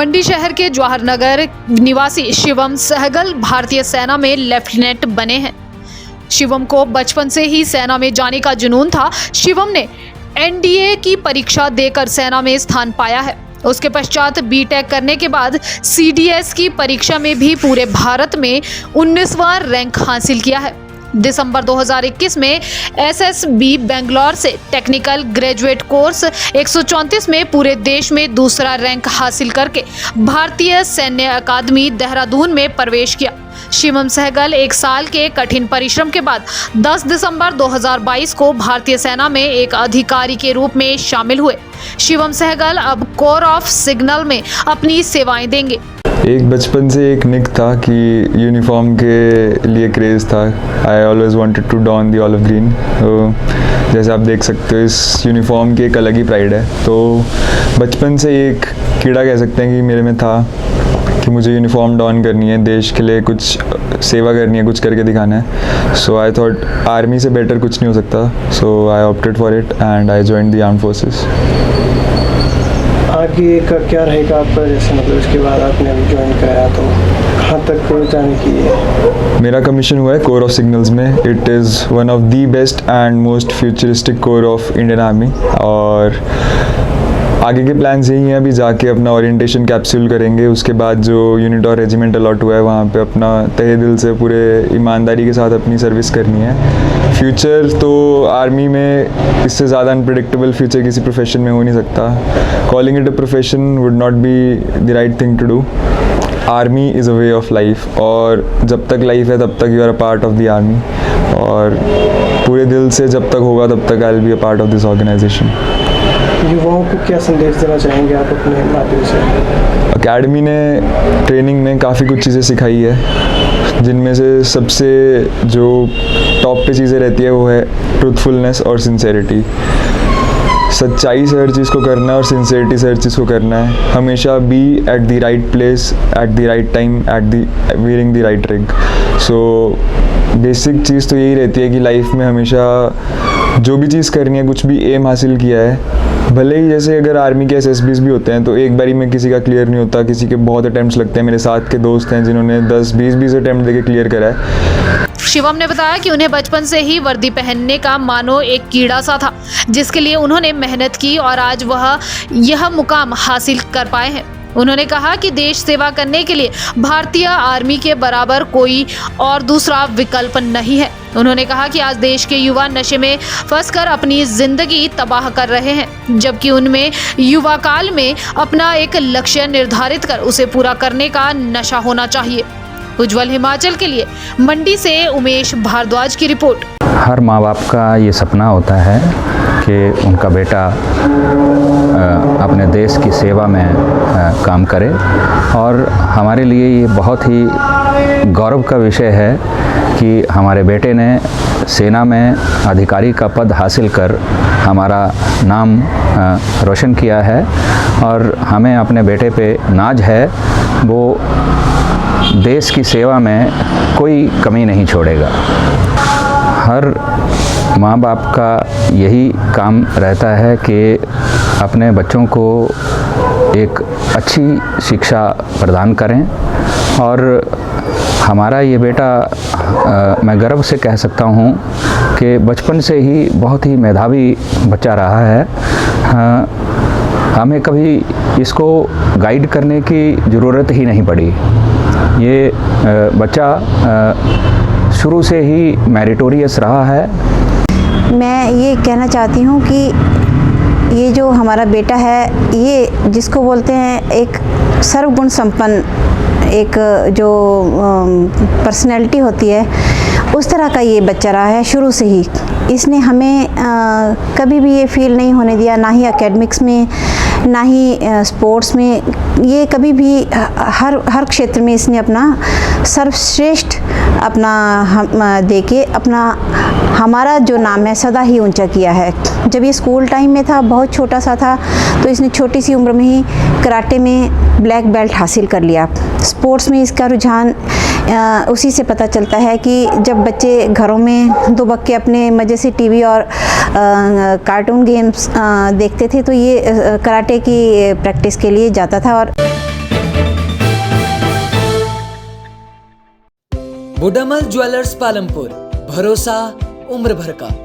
मंडी शहर के जवाहर नगर निवासी शिवम सहगल भारतीय सेना में लेफ्टिनेंट बने हैं। शिवम को बचपन से ही सेना में जाने का जुनून था। शिवम ने एनडीए की परीक्षा देकर सेना में स्थान पाया है। उसके पश्चात बीटेक करने के बाद सीडीएस की परीक्षा में भी पूरे भारत में 19वां रैंक हासिल किया है। दिसंबर 2021 में एसएसबी बेंगलोर से टेक्निकल ग्रेजुएट कोर्स 134 में पूरे देश में दूसरा रैंक हासिल करके भारतीय सैन्य अकादमी देहरादून में प्रवेश किया। शिवम सहगल 1 साल के कठिन परिश्रम के बाद 10 दिसंबर 2022 को भारतीय सेना में एक अधिकारी के रूप में शामिल हुए। शिवम सहगल अब कोर ऑफ सिग्नल में अपनी सेवाएं देंगे। एक बचपन से एक निक था कि यूनिफॉर्म के लिए क्रेज़ था। I always wanted to don the olive green. तो जैसे आप देख सकते हो इस यूनिफॉर्म की एक अलग ही प्राइड है। तो बचपन से एक कीड़ा कह सकते हैं कि मेरे में था कि मुझे यूनिफॉर्म डॉन करनी है, देश के लिए कुछ सेवा करनी है, कुछ करके दिखाना है। सो आई थॉट आर्मी से बेटर कुछ नहीं हो सकता। So I opted for it and I joined the armed forces. आगे का क्या रहेगा आपका, जैसे मतलब उसके बाद आपने अभी ज्वाइन कराया तो कहाँ तक जाने की है? मेरा कमीशन हुआ है कोर ऑफ सिग्नल्स में। It is one of the best and most futuristic core of Indian army. और आगे के प्लान्स यही हैं, अभी जाके अपना ओरिएंटेशन कैप्सूल करेंगे। उसके बाद जो यूनिट और रेजिमेंट अलॉट हुआ है वहाँ पे अपना तहे दिल से पूरे ईमानदारी के साथ अपनी सर्विस करनी है। फ्यूचर तो आर्मी में इससे ज़्यादा अनप्रेडिक्टेबल फ्यूचर किसी प्रोफेशन में हो नहीं सकता। Calling it a profession would not be the right thing to do. Army is a way of life और जब तक लाइफ है तब तक you are a part of the army. और पूरे दिल से जब तक होगा तब तक I will be a part of this organization. युवाओं को क्या संदेश देना चाहेंगे आप अपने माध्यम से? अकेडमी ने ट्रेनिंग में काफ़ी कुछ चीज़ें सिखाई है, जिनमें से सबसे जो टॉप पे चीज़ें रहती है वो है ट्रूथफुलनेस और सिंसेरिटी। सच्चाई से हर चीज़ को करना है और सिंसेरिटी से हर चीज़ को करना है। हमेशा be at the right place at the right time at the wearing the right ring. So basic चीज़ तो यही रहती है कि लाइफ में हमेशा जो भी चीज़ करनी है, कुछ भी एम हासिल किया है, भले ही जैसे अगर आर्मी के एसएसबीज भी होते हैं तो एक बारी में किसी का क्लियर नहीं होता, किसी के बहुत अटैम्प्ट्स लगते हैं। मेरे साथ के दोस्त हैं जिन्होंने 10-20 अटैम्प्ट देके क्लियर करा है। शिवम ने बताया कि उन्हें बचपन से ही वर्दी पहनने का मानो एक कीड़ा सा था, जिसके लिए उन्होंने मेहनत की और आज वह यह मुकाम हासिल कर पाए हैं। उन्होंने कहा कि देश सेवा करने के लिए भारतीय आर्मी के बराबर कोई और दूसरा विकल्प नहीं है। उन्होंने कहा कि आज देश के युवा नशे में फंसकर अपनी जिंदगी तबाह कर रहे हैं, जबकि उनमें युवा काल में अपना एक लक्ष्य निर्धारित कर उसे पूरा करने का नशा होना चाहिए। उज्जवल हिमाचल के लिए मंडी से उमेश भारद्वाज की रिपोर्ट। हर माँ बाप का ये सपना होता है कि उनका बेटा अपने देश की सेवा में काम करे, और हमारे लिए ये बहुत ही गौरव का विषय है कि हमारे बेटे ने सेना में अधिकारी का पद हासिल कर हमारा नाम रोशन किया है। और हमें अपने बेटे पे नाज है, वो देश की सेवा में कोई कमी नहीं छोड़ेगा। हर माँ बाप का यही काम रहता है कि अपने बच्चों को एक अच्छी शिक्षा प्रदान करें। और हमारा ये बेटा मैं गर्व से कह सकता हूँ कि बचपन से ही बहुत ही मेधावी बच्चा रहा है। हमें कभी इसको गाइड करने की ज़रूरत ही नहीं पड़ी। ये बच्चा शुरू से ही मेरिटोरियस रहा है। मैं ये कहना चाहती हूँ कि ये जो हमारा बेटा है, ये जिसको बोलते हैं एक सर्वगुण संपन्न एक जो पर्सनैलिटी होती है, उस तरह का ये बच्चा रहा है शुरू से ही। इसने हमें कभी भी ये फील नहीं होने दिया, ना ही एकेडमिक्स में, ना ही स्पोर्ट्स में। ये कभी भी हर क्षेत्र में इसने अपना सर्वश्रेष्ठ अपना देके अपना हमारा जो नाम है सदा ही ऊंचा किया है। जब ये स्कूल टाइम में था, बहुत छोटा सा था, तो इसने छोटी सी उम्र में ही कराटे में ब्लैक बेल्ट हासिल कर लिया। स्पोर्ट्स में इसका रुझान उसी से पता चलता है कि जब बच्चे घरों में दुबक के अपने मज़े से टीवी और कार्टून गेम्स देखते थे, तो ये कराटे की प्रैक्टिस के लिए जाता था। और बुडामल ज्वेलर्स पालमपुर, भरोसा उम्र भर का।